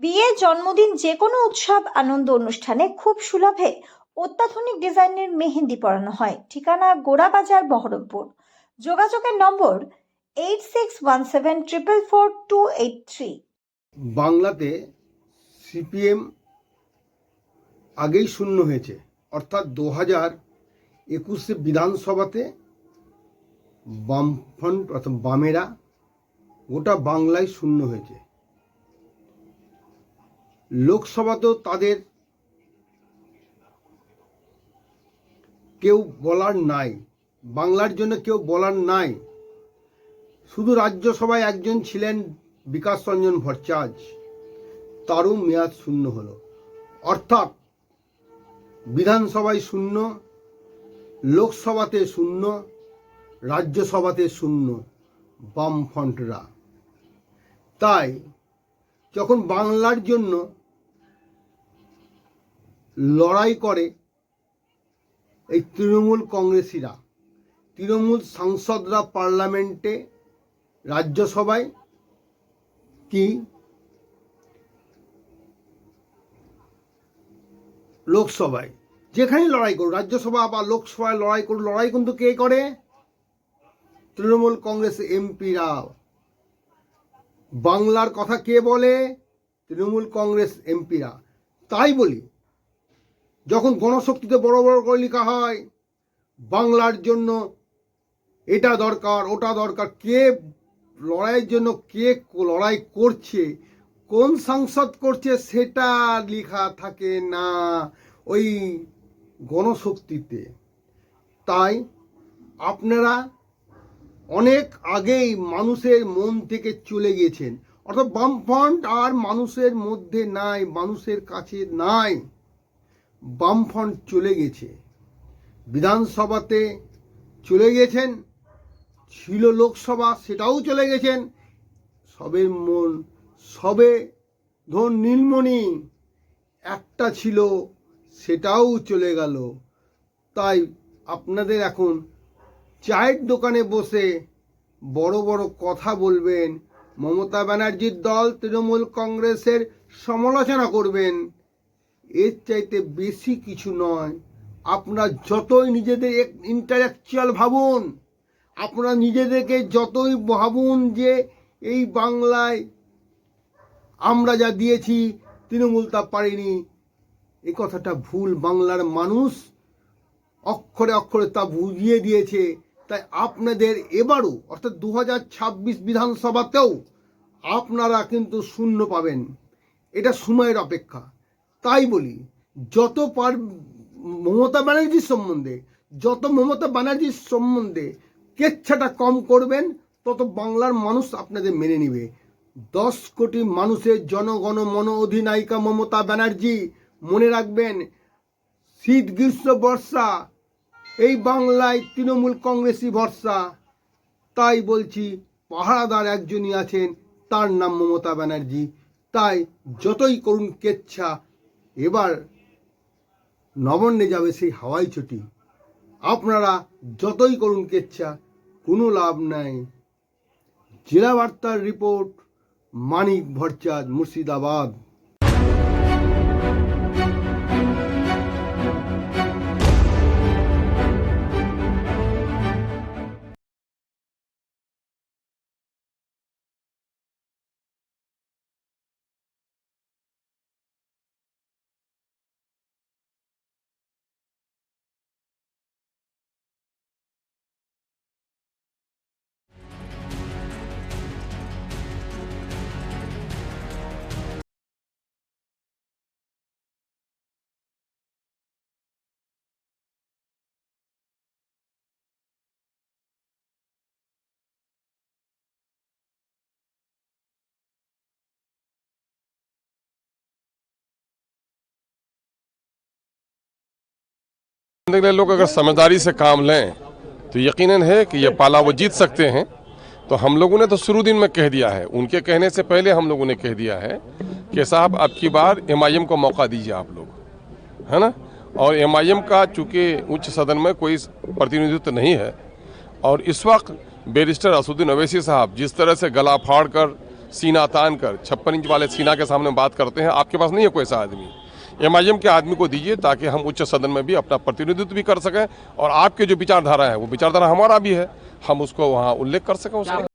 বিয়ে, জন্মদিন, যে কোনো উৎসব আনন্দ অনুষ্ঠানে খুব সুলভে অত্যাধুনিক ডিজাইনের মেহেন্দি পরানো হয়। ঠিকানা গোড়াবাজার, বহরমপুর। যোগাযোগের নম্বর 8617444283। বাংলাতে সিপিএম আগেই শূন্য হয়েছে, অর্থাৎ 2021 বিধানসভাতে বামফ্রন্ট অর্থাৎ বামেরা গোটা বাংলায় শূন্য হয়েছে। লোকসভাতেও তাদের কেউ বলার নাই, বাংলার জন্য কেউ বলার নাই। শুধু রাজ্যসভায় একজন ছিলেন বিকাশ রঞ্জন ভট্টাচার্য, তারও মেয়াদ শূন্য হলো। অর্থাৎ বিধানসভায় শূন্য, লোকসভাতে শূন্য, রাজ্যসভাতে শূন্য বামফ্রন্টরা। তাই যখন বাংলার জন্য লড়াই করে এই তৃণমূল কংগ্রেসীরা, তৃণমূল সাংসদরা পার্লামেন্টে, রাজ্যসভায় কি লোকসভায়, যেখানেই লড়াই করুন, রাজ্যসভা বা লোকসভায় লড়াই করুন, লড়াই কিন্তু কে করে? তৃণমূল কংগ্রেস এমপিরা। বাংলার কথা কে বলে? তৃণমূল কংগ্রেস এমপিরা। তাই বলি, যখন গণশক্তিতে বড় বড় করে লেখা হয় বাংলার জন্য এটা দরকার ওটা দরকার, কে লড়াইয়ের জন্য কে লড়াই করছে, কোন সাংসদ করছে, সেটা লেখা থাকে না ওই গণশক্তিতে। তাই আপনারা অনেক আগেই মানুষের মন থেকে চলে গিয়েছেন, অর্থাৎ বামফ্রন্ট আর মানুষের মধ্যে নাই, মানুষের কাছে নাই। বামফ্রন্ট চলে গেছে, বিধানসভাতে চলে গেছেন, ছিল লোকসভা, সেটাও চলে গেছেন। সবের মন, সবে ধন নীলমণি একটা ছিল, সেটাও চলে গেল। তাই আপনাদের এখন চায়ের দোকানে বসে বড় বড় কথা বলবেন, মমতা ব্যানার্জির দল তৃণমূল কংগ্রেসের সমালোচনা করবেন, এর চাইতে বেশি কিছু নয়। আপনারা যতই নিজেদের ইন্টালেকচুয়াল ভাবুন, আপনারা নিজেদেরকে যতই ভাবুন যে এই বাংলায় আমরা যা দিয়েছি তৃণমূল তা পারেনি, এই কথাটা ভুল। বাংলার মানুষ অক্ষরে অক্ষরে তা বুঝিয়ে দিয়েছে। তাই আপনাদের এবারও অর্থাৎ 2026 বিধানসভাতেও আপনারা কিন্তু শূন্য পাবেন, এটা সময়ের অপেক্ষা। তাই বলি, যত মমতা ব্যানার্জির সম্বন্ধে কেচ্ছাটা কম করবেন, তত বাংলার মানুষ আপনাদের মেনে নেবে। 10 কোটি মানুষের জনগণ মন অধিনায়িকা মমতা ব্যানার্জি। মনে রাখবেন, শীত গ্রীষ্ম বর্ষা এই বাংলায় তৃণমূল কংগ্রেসই ভরসা। তাই বলছি, পাহারাদার একজনই আছেন, তার নাম মমতা ব্যানার্জি। তাই যতই করুন কেচ্ছা, এবার নবান্নে যাবে সেই হাওয়াই ছুটি। আপনারা যতই করুন কেচ্ছা, কোনো লাভ নাই। জেলা বার্তার রিপোর্ট, মানিক ভট্টাচার্য, মুর্শিদাবাদ। लोग अगर समझदारी से काम लें तो यकीनन है कि ये पाला वो जीत सकते हैं। तो हम लोगों ने तो शुरू दिन में कह दिया है, उनके कहने से पहले हम लोगों ने कह दिया है कि साहब अब की बार एमआईएम को मौका दीजिए आप लोग, है ना। और एमआईएम का चूँकि उच्च सदन में कोई प्रतिनिधित्व नहीं है, और इस वक्त बैरिस्टर असदुद्दीन ओवैसी साहब जिस तरह से गला फाड़ कर सीना तान कर 56 इंच वाले सीना के सामने बात करते हैं। आपके पास नहीं है कोई ऐसा आदमी। MIM के आदमी को दीजिए ताकि हम उच्च सदन में भी अपना प्रतिनिधित्व भी कर सकें और आपके जो विचारधारा है वो विचारधारा हमारा भी है, हम उसको वहाँ उल्लेख कर सकें उसका।